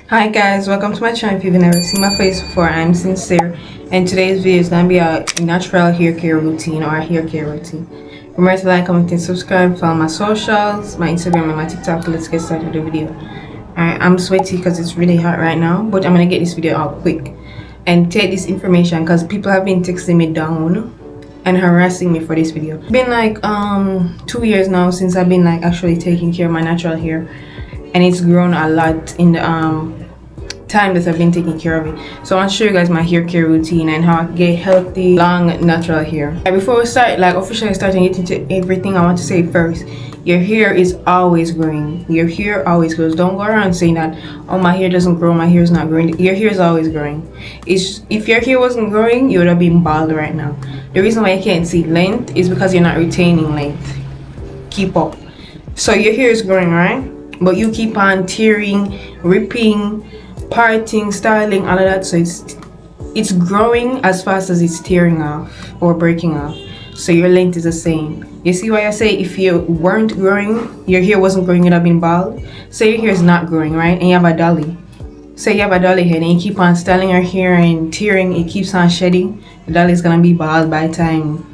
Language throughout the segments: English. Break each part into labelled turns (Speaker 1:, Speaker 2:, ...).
Speaker 1: Hi guys, welcome to my channel. If you've never seen my face before, I'm Sincere, and today's video is gonna be a natural hair care routine or a hair care routine. Remember to like, comment, and subscribe. Follow my socials, my Instagram and my TikTok. Let's get started with the video. Alright, I'm sweaty because it's really hot right now, but I'm gonna get this video out quick and take this information because people have been texting me down and harassing me for this video. It's been like 2 years now since I've been like actually taking care of my natural hair, and it's grown a lot in the time that I've been taking care of it. So I want to show you guys my hair care routine and how I get healthy, long, natural hair. And before we start, like officially starting to get into everything, I want to say first, your hair is always growing. Your hair always grows. Don't go around saying that, oh, my hair doesn't grow, my hair is not growing. Your hair is always growing. If your hair wasn't growing, you would have been bald right now. The reason why you can't see length is because you're not retaining length. Keep up. So your hair is growing, right? But you keep on tearing, ripping, parting, styling, all of that. So it's growing as fast as it's tearing off or breaking off. So your length is the same. You see why I say if you weren't growing, your hair wasn't growing, you'd have been bald. Say your hair is not growing, right? And you have a dolly. Say you have a dolly head and you keep on styling your hair and tearing, it keeps on shedding. The dolly is gonna be bald by the time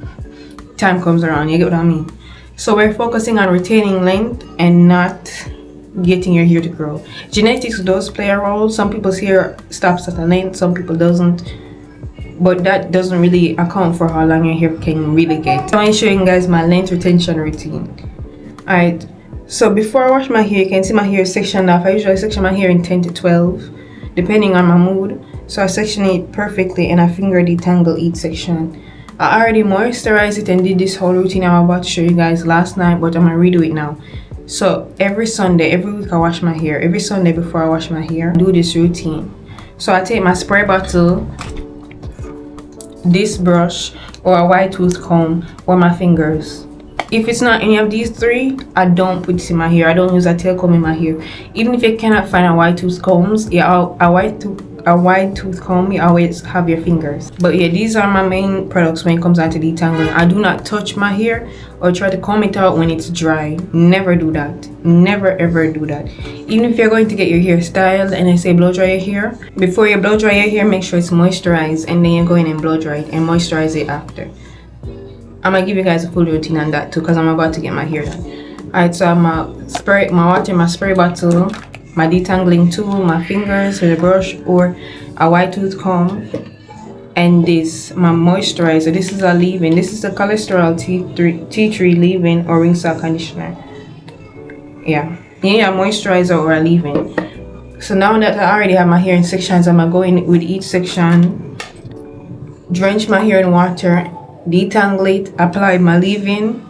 Speaker 1: comes around. You get what I mean? So we're focusing on retaining length and not getting your hair to grow. Genetics does play a role. Some people's hair stops at a length, some people doesn't, but that doesn't really account for how long your hair can really get. So I'm showing you guys my length retention routine. Alright, so before I wash my hair, you can see my hair is sectioned off. I usually section my hair in 10 to 12 depending on my mood. So I section it perfectly and I finger detangle each section. I already moisturized it and did this whole routine I'm about to show you guys last night, but I'm gonna redo it now. So every Sunday, every week I wash my hair. Every Sunday before I wash my hair, I do this routine. So I take my spray bottle, this brush, or a white tooth comb, or my fingers. If it's not any of these three, I don't put this in my hair. I don't use a tail comb in my hair. Even if you cannot find a white tooth combs, a white tooth comb, you always have your fingers. But yeah, these are my main products when it comes down to detangling. I do not touch my hair or try to comb it out when it's dry. Never do that. Never ever do that. Even if you're going to get your hair styled and I say blow dry your hair, before you blow dry your hair, make sure it's moisturized, and then you go in and blow dry it and moisturize it after. I'm gonna give you guys a full routine on that too because I'm about to get my hair done. Alright, so I'm my water, my spray bottle, my detangling tool, my fingers with a brush or a white tooth comb, and this my moisturizer. This is a leave-in. This is the cholesterol tea tree leave-in or ring cell conditioner. Yeah, moisturizer or a leave-in. So now that I already have my hair in sections, I'm gonna go in with each section, drench my hair in water, detangle it, apply my leave-in,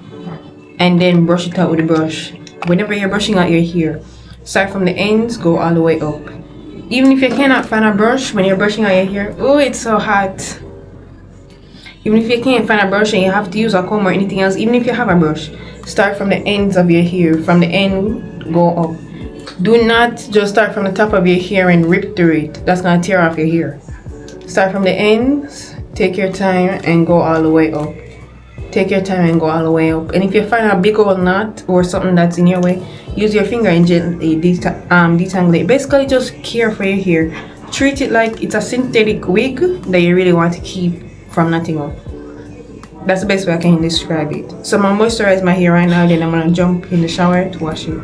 Speaker 1: and then brush it out with a brush. Whenever you're brushing out your hair, start from the ends, go all the way up. Even if you cannot find a brush when you're brushing out your hair, oh, it's so hot. Even if you can't find a brush and you have to use a comb or anything else, even if you have a brush, start from the ends of your hair. From the end, go up. Do not just start from the top of your hair and rip through it. That's gonna tear off your hair. Start from the ends, take your time and go all the way up. Take your time and go all the way up. And if you find a big old knot or something that's in your way, use your finger and gently detangle it. Basically, just care for your hair. Treat it like it's a synthetic wig that you really want to keep from knotting up. That's the best way I can describe it. So I'm gonna moisturize my hair right now, then I'm gonna jump in the shower to wash it.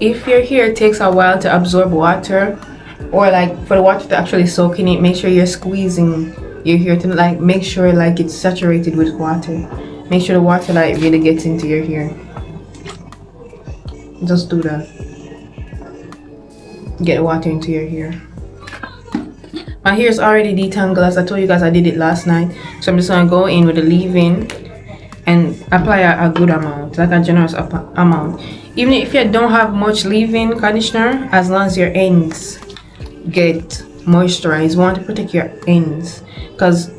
Speaker 1: If your hair takes a while to absorb water, or like for the water to actually soak in it, make sure you're squeezing your hair to like make sure like it's saturated with water. Make sure the water like really gets into your hair. Just do that. Get the water into your hair. My hair is already detangled. As I told you guys, I did it last night. So I'm just gonna go in with the leave-in and apply a good amount, like a generous amount. Even if you don't have much leave-in conditioner, as long as your ends get moisturized, you want to protect your ends because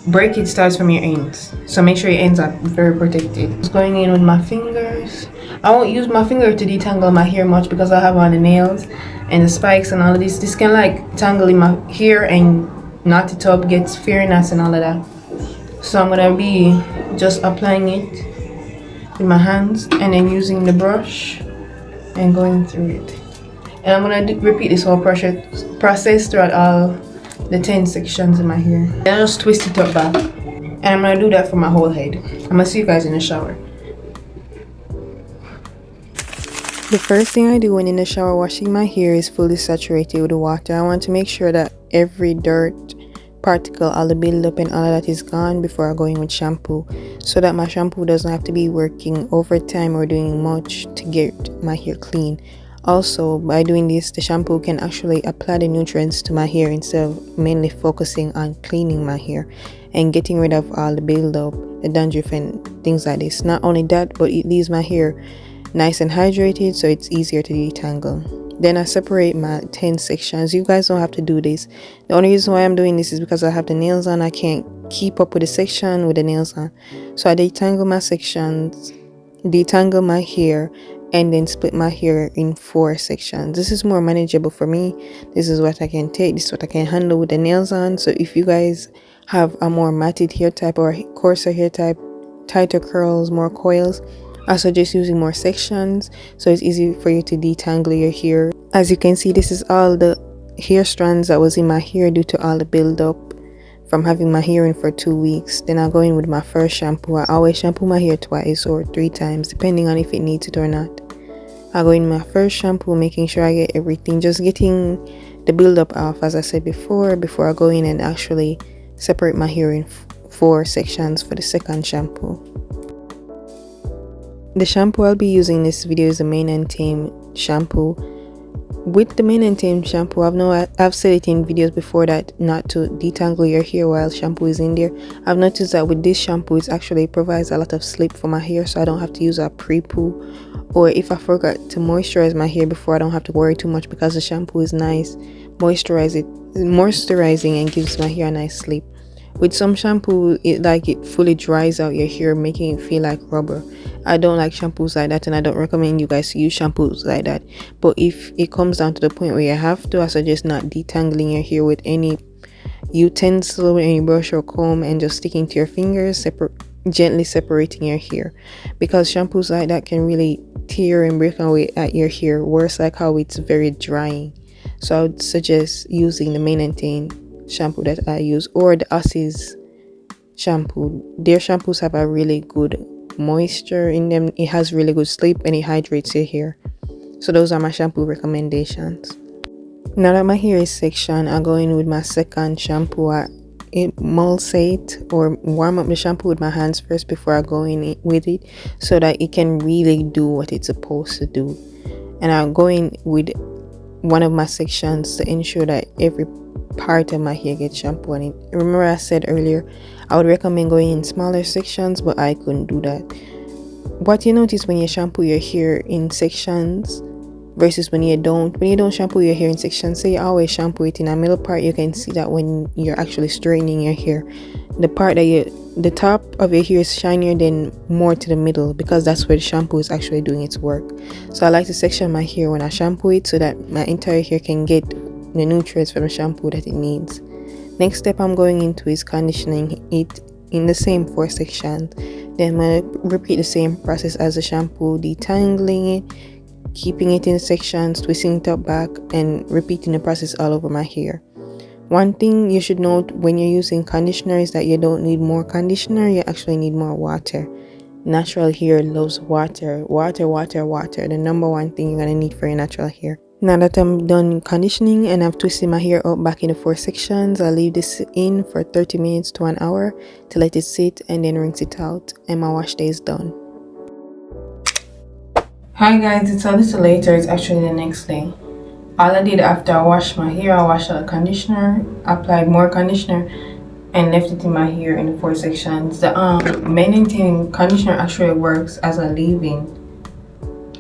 Speaker 1: breakage starts from your ends. So make sure your ends are very protected. Just going in with my fingers. I won't use my finger to detangle my hair much because I have on the nails and the spikes and all of this. This can like tangle in my hair and knot it up, gets fairy knots and all of that. So I'm gonna be just applying it with my hands and then using the brush and going through it. And I'm gonna repeat this whole process throughout all the 10 sections in my hair. And I'll just twist it up back. And I'm gonna do that for my whole head. I'm gonna see you guys in the shower. The first thing I do when in the shower washing my hair is fully saturated with water. I want to make sure that every dirt, particle, all the buildup and all of that is gone before I go in with shampoo, so that my shampoo doesn't have to be working overtime or doing much to get my hair clean. Also, by doing this, the shampoo can actually apply the nutrients to my hair instead of mainly focusing on cleaning my hair and getting rid of all the buildup, the dandruff and things like this. Not only that, but it leaves my hair nice and hydrated, so it's easier to detangle. Then I separate my 10 sections. You guys don't have to do this. The only reason why I'm doing this is because I have the nails on. I can't keep up with the section with the nails on. So I detangle my sections, detangle my hair, and then split my hair in 4 sections. This is more manageable for me. This is what I can take. This is what I can handle with the nails on. So if you guys have a more matted hair type or coarser hair type, tighter curls, more coils, I suggest using more sections so it's easy for you to detangle your hair. As you can see, this is all the hair strands that was in my hair due to all the buildup from having my hair in for 2 weeks. Then I'll go in with my first shampoo. I always shampoo my hair twice or 3 times depending on if it needs it or not. I'll go in my first shampoo, making sure I get everything, just getting the buildup off as I said before I go in and actually separate my hair in 4 sections for the second shampoo. The shampoo I'll be using in this video is the Mane and Tame shampoo. With the Mane and Tame shampoo, I've said it in videos before that not to detangle your hair while shampoo is in there. I've noticed that with this shampoo, it actually provides a lot of slip for my hair, so I don't have to use a pre-poo. Or if I forgot to moisturize my hair before, I don't have to worry too much because the shampoo is nice, moisturizing and gives my hair a nice slip. With some shampoo, it fully dries out your hair, making it feel like rubber. I don't like shampoos like that, and I don't recommend you guys to use shampoos like that. But if it comes down to the point where you have to, I suggest not detangling your hair with any utensil, with any brush or comb, and just sticking to your fingers, gently separating your hair, because shampoos like that can really tear and break away at your hair, worse like how it's very drying. So I would suggest using the Mane and Tame shampoo that I use, or the yhis shampoo. Their shampoos have a really good moisture in them. It has really good sleep and it hydrates your hair. So those are my shampoo recommendations. Now that my hair is sectioned, I go in with my second shampoo. I emulsate or warm up the shampoo with my hands first before I go in with it, so that it can really do what it's supposed to do. And I go in with one of my sections to ensure that every part of my hair gets shampoo on it. Remember I said earlier I would recommend going in smaller sections, but I couldn't do that. What you notice when you shampoo your hair in sections versus when you don't shampoo your hair in sections, say you always shampoo it in a middle part, you can see that when you're actually straightening your hair, the top of your hair is shinier than more to the middle, because that's where the shampoo is actually doing its work. So I like to section my hair when I shampoo it so that my entire hair can get the nutrients from the shampoo that it needs. Next step I'm going into is conditioning it in the same 4 sections. Then I'm going to repeat the same process as the shampoo, detangling it, keeping it in sections, twisting it up back, and repeating the process all over my hair. One thing you should note when you're using conditioner is that you don't need more conditioner, you actually need more water. Natural hair loves water. Water, the number one thing you're going to need for your natural hair. Now that I'm done conditioning and I've twisted my hair up back into 4 sections, I'll leave this in for 30 minutes to an hour to let it sit, and then rinse it out, and my wash day is done. Hi guys, it's a little later. It's actually the next day. All I did after I washed my hair, I washed out the conditioner, applied more conditioner, and left it in my hair in the 4 sections. The Mane and Tame conditioner actually works as a leave-in.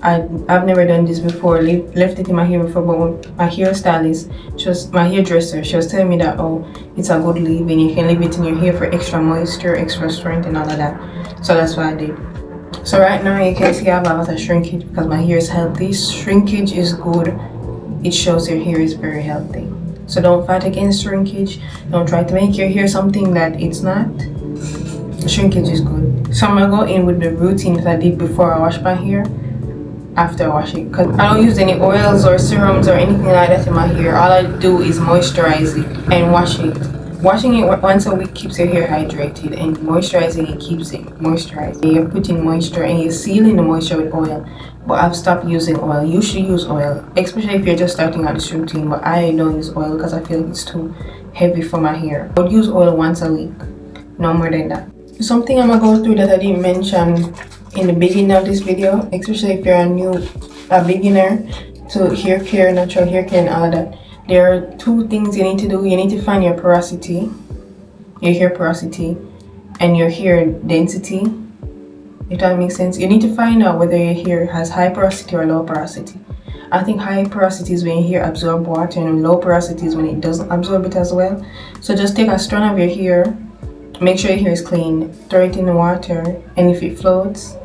Speaker 1: I've never done this before, left it in my hair before, but my hairstylist, my hairdresser, she was telling me that, oh, it's a good leave-in. You can leave it in your hair for extra moisture, extra strength, and all of that. So that's what I did. So right now you can see I have a lot of shrinkage because my hair is healthy. Shrinkage is good. It shows your hair is very healthy. So don't fight against shrinkage. Don't try to make your hair something that it's not. Shrinkage is good. So I'm gonna go in with the routine that I did before I wash my hair. after washing, because I don't use any oils or serums or anything like that in my hair. All I do is moisturize it and wash it. Washing it once a week keeps your hair hydrated, and moisturizing it keeps it moisturized. You're putting moisture and you're sealing the moisture with oil. But I've stopped using oil. You should use oil, especially if you're just starting out this routine. But I don't use oil because I feel like it's too heavy for my hair. I would use oil once a week, no more than that. Something I'm gonna go through that I didn't mention in the beginning of this video, especially if you're a beginner to hair care, natural hair care, and all of that. There are two things you need to do. You need to find your porosity, your hair porosity, and your hair density. If that makes sense, you need to find out whether your hair has high porosity or low porosity. I think high porosity is when your hair absorbs water, and low porosity is when it doesn't absorb it as well. So just take a strand of your hair, make sure your hair is clean, throw it in the water, and if it floats,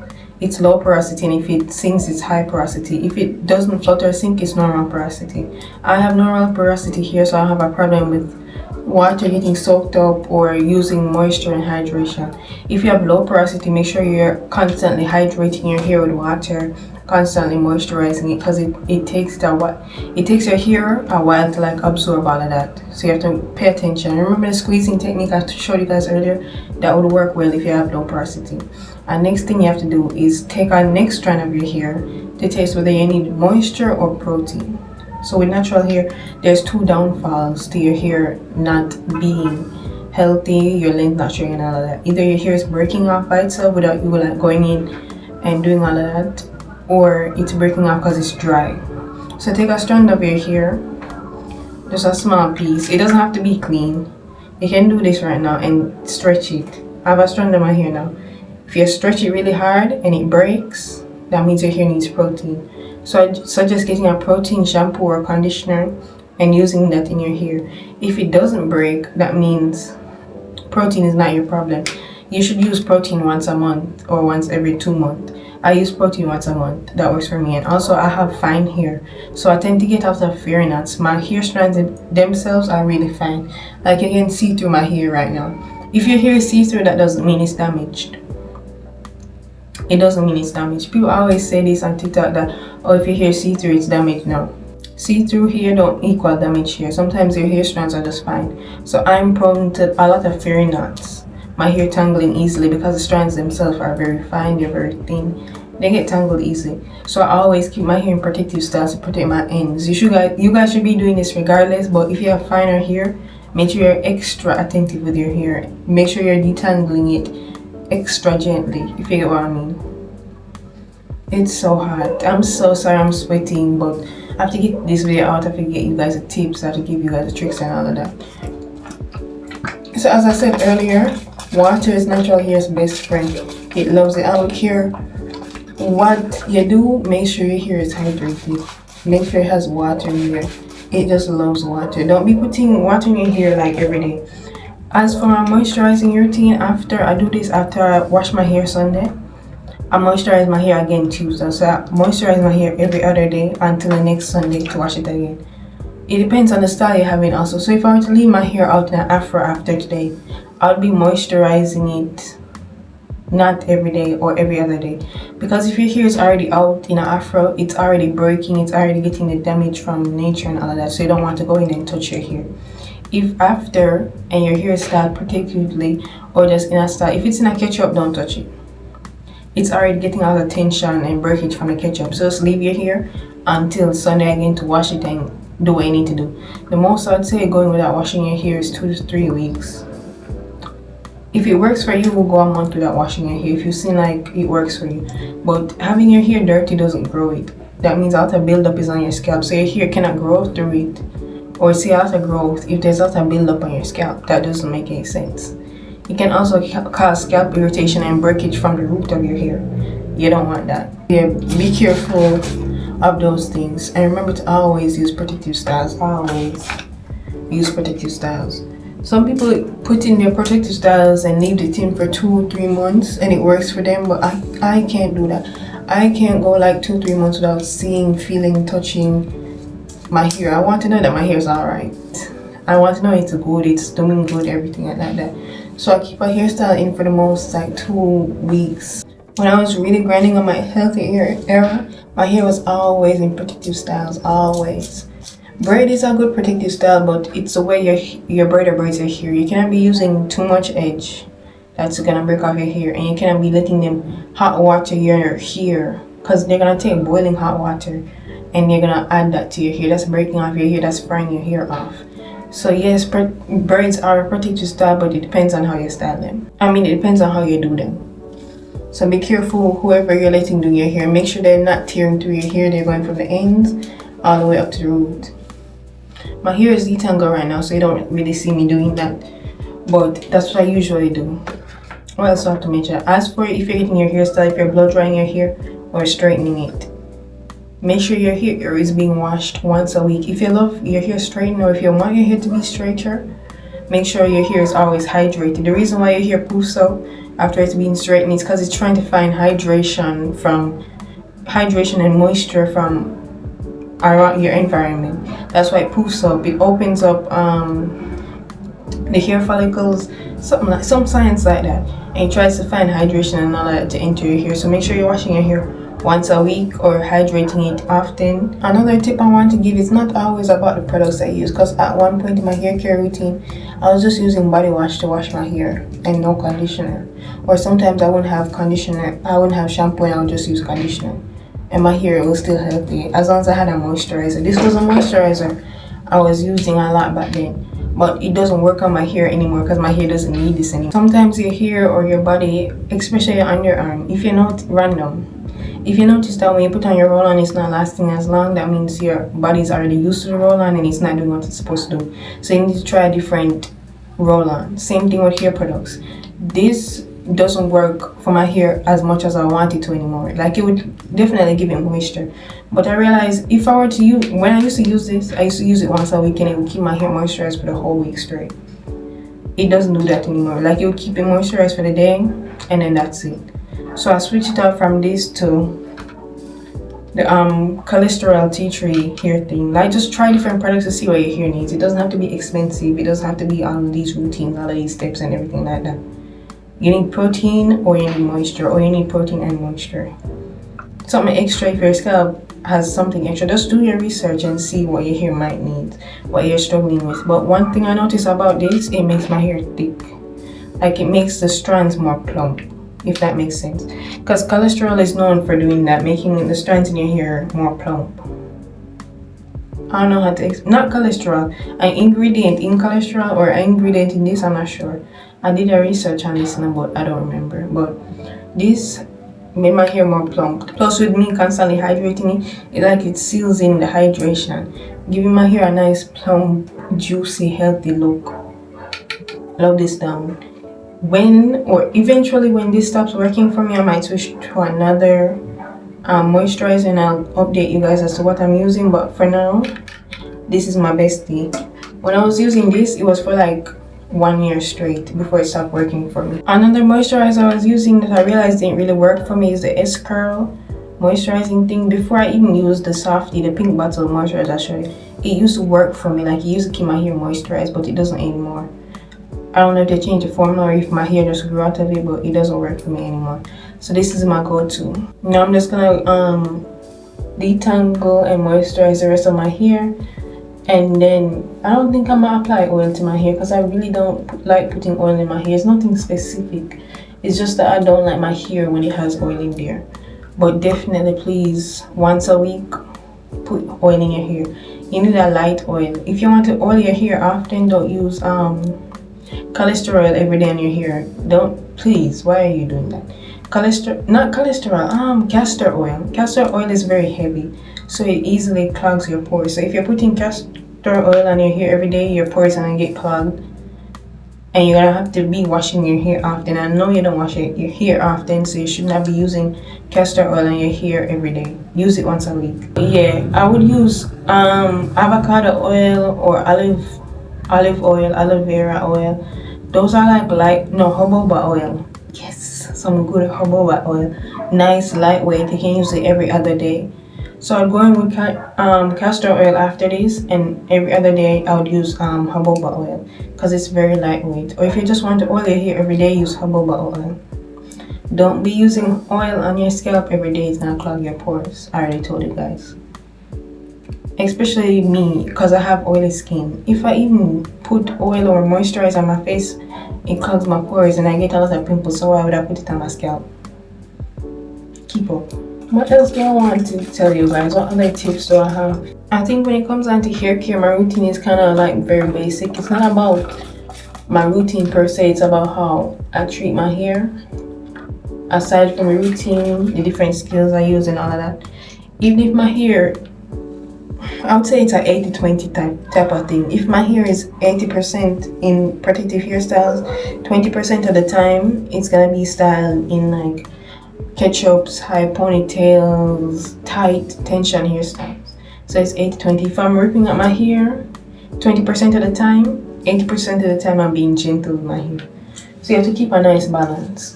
Speaker 1: it's low porosity, and if it sinks, it's high porosity. If it doesn't float or sink, it's normal porosity. I have normal porosity here, so I don't have a problem with water getting soaked up or using moisture and hydration. If you have low porosity, make sure you're constantly hydrating your hair with water, constantly moisturizing it, because it takes your hair a while to like absorb all of that. So you have to pay attention. Remember the squeezing technique I showed you guys earlier? That would work well if you have low porosity. And next thing you have to do is take a next strand of your hair to test whether you need moisture or protein. So with natural hair, there's two downfalls to your hair not being healthy, your length not showing, and all of that. Either your hair is breaking off by itself without you like going in and doing all of that, or it's breaking off because it's dry. So take a strand of your hair, just a small piece. It doesn't have to be clean. You can do this right now and stretch it. I have a strand of my hair now. If you stretch it really hard and it breaks, that means your hair needs protein. So I suggest getting a protein shampoo or conditioner and using that in your hair. If it doesn't break, that means protein is not your problem. You should use protein once a month or once every 2 months. I use protein once a month. That works for me. And also I have fine hair, so I tend to get out of hair knots. My hair strands themselves are really fine. Like you can see through my hair right now. If your hair is see-through, that doesn't mean it's damaged. It doesn't mean it's damaged. People always say this on TikTok that, oh, if your hair is see-through, it's damaged. No. See-through hair don't equal damaged hair. Sometimes your hair strands are just fine. So I'm prone to a lot of fairy knots. My hair tangling easily because the strands themselves are very fine. They're very thin. They get tangled easily. So I always keep my hair in protective styles to protect my ends. You guys should be doing this regardless. But if you have finer hair, make sure you're extra attentive with your hair. Make sure you're detangling it extra gently, if you get what I mean. It's so hot. I'm so sorry I'm sweating, but I have to get this video out. I have to get you guys the tips. I have to give you guys the tricks and all of that. So as I said earlier, water is natural hair's best friend. It loves it. I don't care what you do, make sure your hair is hydrated. Make sure it has water in there. It just loves water. Don't be putting water in your hair like every day. As for my moisturizing routine, after I wash my hair Sunday, I moisturize my hair again Tuesday. So I moisturize my hair every other day until the next Sunday to wash it again. It depends on the style you're having also. So if I were to leave my hair out in an afro after today, I'll be moisturizing it not every day or every other day. Because if your hair is already out in an afro, it's already breaking, it's already getting the damage from nature and all of that. So you don't want to go in and touch your hair. If after and your hair is styled protectively or just in a style, if it's in a ketchup, don't touch it. It's already getting all the tension and breakage from the ketchup. So just leave your hair until Sunday again to wash it and do what you need to do. The most I'd say going without washing your hair is 2 to 3 weeks. If it works for you, we'll go a month without washing your hair if you seem like it works for you. But having your hair dirty doesn't grow it. That means a lot of buildup is on your scalp, so your hair cannot grow through it. Or see a lot of growth if there's a lot of buildup on your scalp. That doesn't make any sense. It can also cause scalp irritation and breakage from the root of your hair. You don't want that. Yeah, be careful of those things. And remember to always use protective styles. Always use protective styles. Some people put in their protective styles and leave it in for 2-3 months and it works for them, but I can't do that. I can't go like 2-3 months without seeing, feeling, touching my hair. I want to know that my hair is alright. I want to know it's good, it's doing good, everything like that. So I keep a hairstyle in for the most like 2 weeks. When I was really grinding on my healthy hair era, My hair was always in protective styles, always. Braid is a good protective style, but it's the way your braider braids your hair. You cannot be using too much edge. That's gonna break off your hair, and you cannot be letting them hot water your hair, because they're gonna take boiling hot water and you're gonna add that to your hair. That's breaking off your hair, that's frying your hair off. So yes, braids are a protective style, but it depends on how you style them. I mean, it depends on how you do them. So be careful whoever you're letting do your hair. Make sure they're not tearing through your hair. They're going from the ends all the way up to the root. My hair is detangled right now, so you don't really see me doing that, but that's what I usually do. What else do I have to mention? As for if you're getting your hairstyle, if you're blow drying your hair or straightening it, make sure your hair is being washed once a week. If you love your hair straightened, or if you want your hair to be straighter, make sure your hair is always hydrated. The reason why your hair poofs out after it's being straightened is because it's trying to find hydration and moisture from your environment. That's why it poofs up. It opens up the hair follicles, some science like that, and it tries to find hydration and all that to enter your hair. So make sure you're washing your hair once a week or hydrating it often. Another tip I want to give is not always about the products I use, because at one point in my hair care routine I was just using body wash to wash my hair and no conditioner, or sometimes I wouldn't have conditioner, I wouldn't have shampoo, and I would just use conditioner, and my hair was still healthy as long as I had a moisturizer. This was a moisturizer I was using a lot back then, but it doesn't work on my hair anymore because my hair doesn't need this anymore. Sometimes your hair or your body, especially your underarm, if you notice that when you put on your roll-on it's not lasting as long, that means your body's already used to the roll-on and it's not doing what it's supposed to do. So you need to try a different roll-on. Same thing with hair products. This doesn't work for my hair as much as I want it to anymore. Like, it would definitely give it moisture, but I realized if I were to use, when I used to use this, I used to use it once a week and it would keep my hair moisturized for the whole week straight. It doesn't do that anymore. Like, it would keep it moisturized for the day and then that's it. So I switched it up from this to the cholesterol tea tree hair thing. Like, just try different products to see what your hair needs. It doesn't have to be expensive. It doesn't have to be all of these routines, all of these steps and everything like that. You need protein or you need moisture, or you need protein and moisture. Something extra, if your scalp has something extra, just do your research and see what your hair might need, what you're struggling with. But one thing I noticed about this, it makes my hair thick. Like, it makes the strands more plump, if that makes sense. Because cholesterol is known for doing that, making the strands in your hair more plump. I don't know how to not cholesterol, an ingredient in cholesterol or an ingredient in this, I'm not sure. I did a research on this but I don't remember. But this made my hair more plump. Plus, with me constantly hydrating it seals in the hydration, giving my hair a nice plump, juicy, healthy look. Love this down. Eventually when this stops working for me, I might switch to another moisturizer and I'll update you guys as to what I'm using. But for now, this is my bestie. When I was using this, it was for like 1 year straight before it stopped working for me. Another moisturizer I was using that I realized didn't really work for me is the S-Curl moisturizing thing. Before I even used the Softy, the pink bottle moisturizer I showed you, it used to work for me. Like, it used to keep my hair moisturized, but it doesn't anymore. I don't know if they changed the formula or if my hair just grew out of it, but it doesn't work for me anymore. So this is my go-to. Now I'm just gonna detangle and moisturize the rest of my hair, and then I don't think I'm gonna apply oil to my hair because I really don't like putting oil in my hair. It's nothing specific, it's just that I don't like my hair when it has oil in there. But definitely, please, once a week, put oil in your hair. You need a light oil. If you want to oil your hair often, don't use cholesterol every day on your hair. Please, why are you doing that? Castor oil. Castor oil is very heavy, so it easily clogs your pores. So if you're putting castor oil on your hair every day, your pores are gonna get clogged and you're gonna have to be washing your hair often. I know you don't wash your hair often, so you should not be using castor oil on your hair every day. Use it once a week. Yeah, I would use avocado oil or olive oil, aloe vera oil. Those are like jojoba oil. Yes, some good jojoba oil. Nice, lightweight. You can use it every other day. So I'd go in with castor oil after this, and every other day I would use jojoba oil because it's very lightweight. Or if you just want to oil your hair every day, use jojoba oil. Don't be using oil on your scalp every day. It's gonna clog your pores. I already told you guys. Especially me, because I have oily skin. If I even put oil or moisturizer on my face, it clogs my pores and I get a lot of pimples. So why would I put it on my scalp? Keep up. What else do I want to tell you guys? What other tips do I have? I think when it comes down to hair care, my routine is kind of like very basic. It's not about my routine per se. It's about how I treat my hair. Aside from the routine, the different skills I use and all of that. Even if my hair, I would say it's an 80-20 type of thing. If my hair is 80% in protective hairstyles, 20% of the time it's gonna be styled in like ketchups, high ponytails, tight tension hairstyles. So it's 80-20. If I'm ripping up my hair 20% of the time, 80% of the time I'm being gentle with my hair. So you have to keep a nice balance.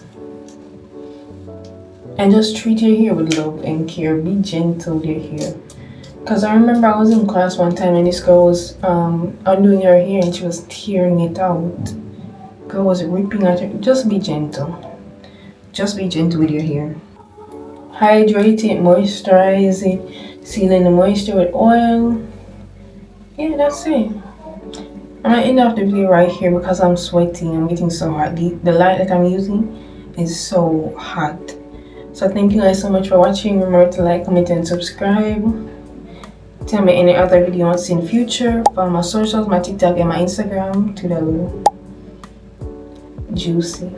Speaker 1: And just treat your hair with love and care. Be gentle with your hair. Because I remember I was in class one time and this girl was undoing her hair and she was tearing it out. Girl was ripping at her. Just be gentle. Just be gentle with your hair. Hydrate it, moisturize it, seal in the moisture with oil. Yeah, that's it. I'm gonna end off the video right here because I'm sweating. I'm getting so hot. The light that I'm using is so hot. So thank you guys so much for watching. Remember to like, comment, and subscribe. Tell me any other video you want to see in the future. Follow my socials, my TikTok and my Instagram. Toodaloo. Juicy.